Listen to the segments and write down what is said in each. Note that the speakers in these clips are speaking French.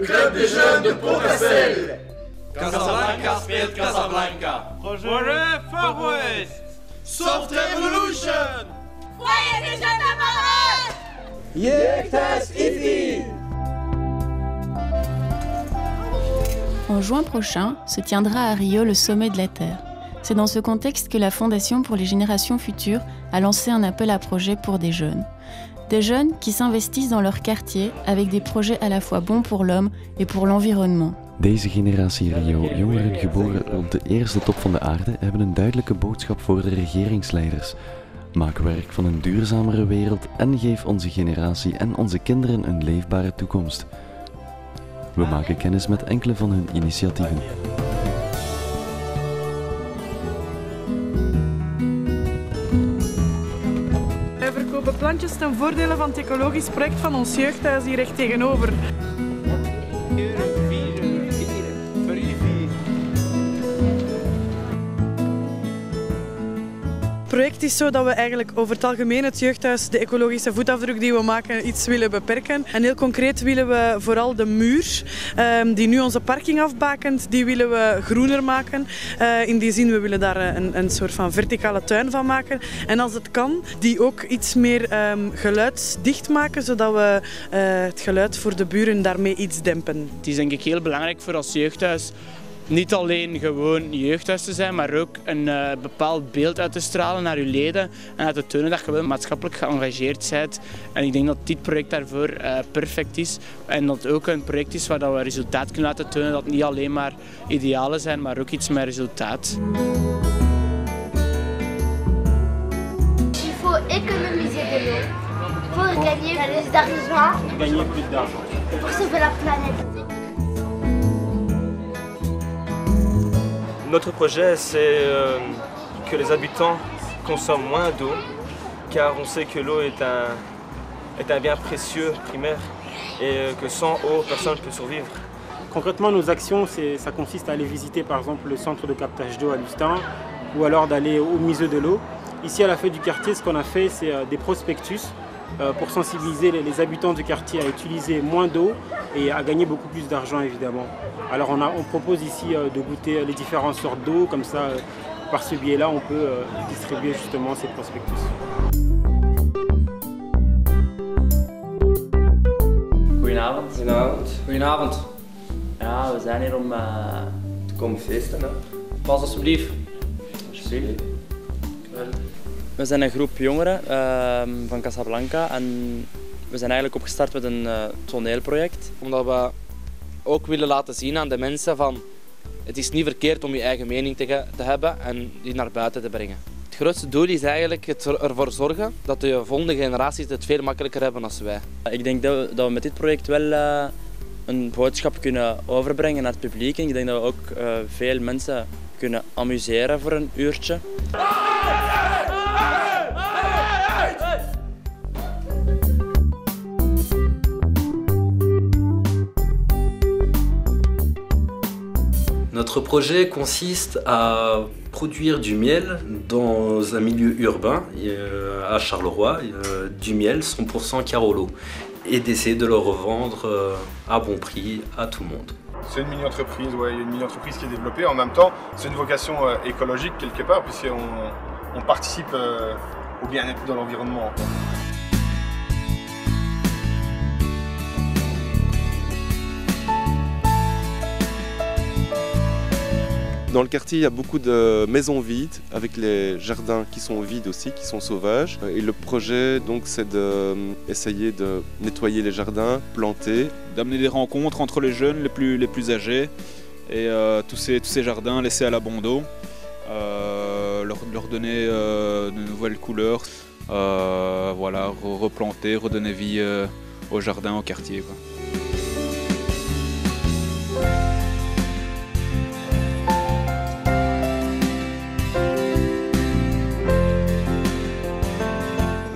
club des jeunes de Pont-Cassel. Casablanca speelt Casablanca. Projet Far West. Soft Revolution. Foyer des jeunes amoureux. Jeugdhuis IFI. En juin prochain se tiendra à Rio le Sommet de la Terre. C'est dans ce contexte que la Fondation pour les générations futures a lancé un appel à projets pour des jeunes. Des jeunes qui s'investissent dans leur quartier avec des projets à la fois bons pour l'homme et pour l'environnement. Deze generatie Rio, jongeren geboren rond de eerste top van de aarde, hebben een duidelijke boodschap voor de regeringsleiders. Maak werk van een duurzamere wereld en geef onze generatie en onze kinderen een leefbare toekomst. We maken kennis met enkele van hun initiatieven. Wij verkopen plantjes ten voordele van het ecologisch project van ons jeugdhuis hier recht tegenover. Het project is zo dat we eigenlijk over het algemeen het jeugdhuis de ecologische voetafdruk die we maken iets willen beperken. En heel concreet willen we vooral de muur die nu onze parking afbakent, die willen we groener maken. In die zin, we willen daar een soort van verticale tuin van maken. En als het kan, die ook iets meer geluidsdicht maken, zodat we het geluid voor de buren daarmee iets dempen. Het is denk ik heel belangrijk voor ons jeugdhuis niet alleen gewoon jeugdhuis te zijn, maar ook een bepaald beeld uit te stralen naar uw leden en uit te tonen dat je wel maatschappelijk geëngageerd bent. En ik denk dat dit project daarvoor perfect is en dat het ook een project is waar we resultaat kunnen laten tonen, dat het niet alleen maar idealen zijn, maar ook iets met resultaat. Il faut économiser de l'eau pour gagner plus d'argent pour sauver la planète. Notre projet, c'est que les habitants consomment moins d'eau, car on sait que l'eau est un bien précieux, primaire, et que sans eau, personne ne peut survivre. Concrètement, nos actions, ça consiste à aller visiter par exemple le centre de captage d'eau à Lustin, ou alors d'aller au musée de l'eau. Ici, à la fête du quartier, ce qu'on a fait, c'est des prospectus pour sensibiliser les habitants du quartier à utiliser moins d'eau et à gagner beaucoup plus d'argent évidemment. Alors on propose ici de goûter les différentes sortes d'eau, comme ça par ce biais-là on peut distribuer justement ces prospectus. Goedenavond. Goedenavond. Goedenavond. Ja, we zijn hier om te komen feesten. Hè? Pas alsjeblieft. Alsjeblieft. We zijn een groep jongeren van Casablanca en we zijn eigenlijk opgestart met een toneelproject. Omdat we ook willen laten zien aan de mensen van het is niet verkeerd om je eigen mening te hebben en die naar buiten te brengen. Het grootste doel is eigenlijk ervoor zorgen dat de volgende generaties het veel makkelijker hebben dan wij. Ik denk dat we met dit project wel een boodschap kunnen overbrengen naar het publiek. En ik denk dat we ook veel mensen kunnen amuseren voor een uurtje. Notre projet consiste à produire du miel dans un milieu urbain, à Charleroi, du miel 100% Carolo, et d'essayer de le revendre à bon prix à tout le monde. C'est une mini-entreprise, ouais, il y a une mini-entreprise qui est développée. En même temps, c'est une vocation écologique quelque part, puisqu'on participe au bien-être de l'environnement. Dans le quartier, il y a beaucoup de maisons vides, avec les jardins qui sont vides aussi, qui sont sauvages. Et le projet, donc, c'est d'essayer de nettoyer les jardins, planter. D'amener des rencontres entre les jeunes, les plus âgés, et tous ces jardins laissés à l'abandon, leur donner de nouvelles couleurs, voilà, replanter, redonner vie au jardin, au quartier, quoi.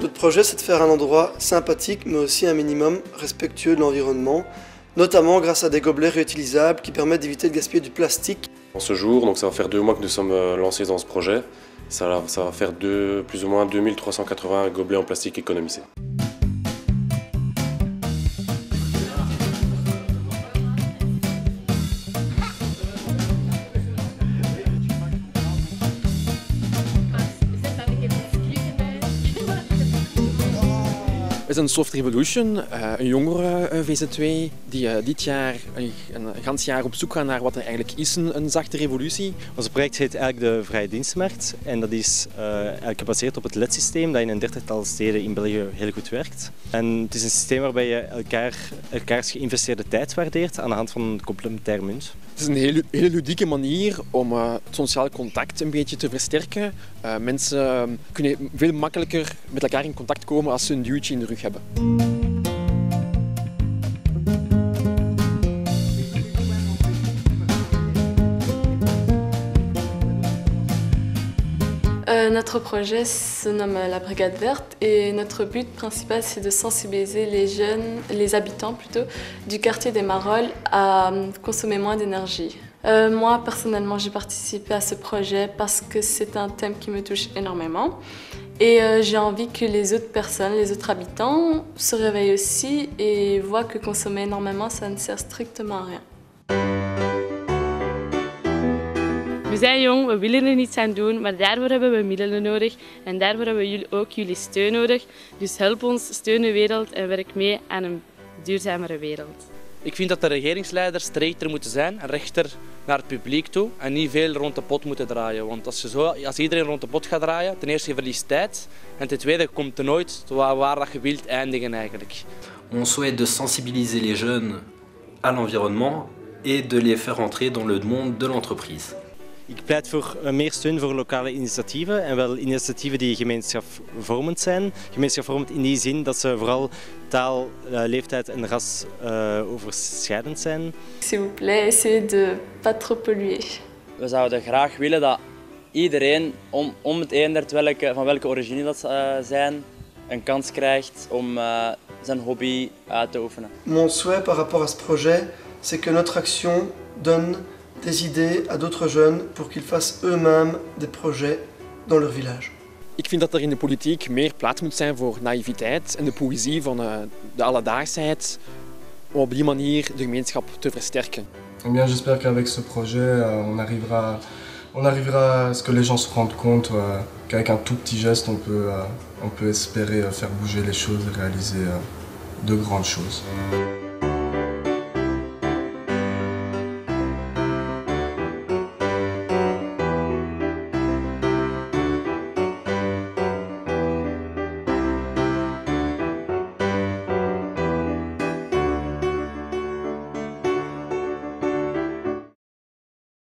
Notre projet, c'est de faire un endroit sympathique, mais aussi un minimum respectueux de l'environnement, notamment grâce à des gobelets réutilisables qui permettent d'éviter de gaspiller du plastique. En ce jour, donc ça va faire 2 mois que nous sommes lancés dans ce projet. Ça va faire plus ou moins 2380 gobelets en plastique économisés. is een Soft Revolution, een jongere VZ2 die dit jaar een gans jaar op zoek gaan naar wat er eigenlijk is een zachte revolutie. Ons project heet eigenlijk de Vrije Dienstmarkt en dat is eigenlijk gebaseerd op het LED-systeem dat in een 30-tal steden in België heel goed werkt. En het is een systeem waarbij je elkaars geïnvesteerde tijd waardeert aan de hand van een complementaire munt. Het is een hele ludieke manier om het sociaal contact een beetje te versterken. Mensen kunnen veel makkelijker met elkaar in contact komen als ze een duwtje in de rug hebben. Notre projet se nomme la Brigade Verte et notre but principal c'est de sensibiliser les habitants plutôt, du quartier des Marolles à consommer moins d'énergie. Moi personnellement j'ai participé à ce projet parce que c'est un thème qui me touche énormément et j'ai envie que les autres personnes, les autres habitants se réveillent aussi et voient que consommer énormément ça ne sert strictement à rien. We zijn jong, we willen er niets aan doen, maar daarvoor hebben we middelen nodig en daarvoor hebben we ook jullie steun nodig. Dus help ons, steun de wereld en werk mee aan een duurzamere wereld. Ik vind dat de regeringsleiders strikter moeten zijn en rechter naar het publiek toe en niet veel rond de pot moeten draaien. Want als iedereen rond de pot gaat draaien, ten eerste je verliest tijd en ten tweede komt er nooit waar dat je wilt eindigen eigenlijk. On souhaite de sensibiliser les jeunes à l'environnement et de les faire entrer dans le monde de l'entreprise. Ik pleit voor meer steun voor lokale initiatieven en wel initiatieven die gemeenschapsvormend zijn. Gemeenschapsvormend in die zin dat ze vooral taal, leeftijd en ras overschrijdend zijn. S'il vous plaît, essayez de pas trop polluer. We zouden graag willen dat iedereen, om het eendert van welke origine dat zijn, een kans krijgt om zijn hobby uit te oefenen. Mon souhait par rapport à ce projet, c'est que notre action donne des idées à d'autres jeunes pour qu'ils fassent eux-mêmes des projets dans leur village. Ik vind dat er in de politiek meer plaats moet zijn voor naïviteit en de poëzie van de alledaagsheid om op die manier de gemeenschap te versterken. Eh bien, j'espère qu'avec ce projet, on arrivera à ce que les gens se rendent compte qu'avec un tout petit geste, on peut espérer faire bouger les choses et réaliser de grandes choses.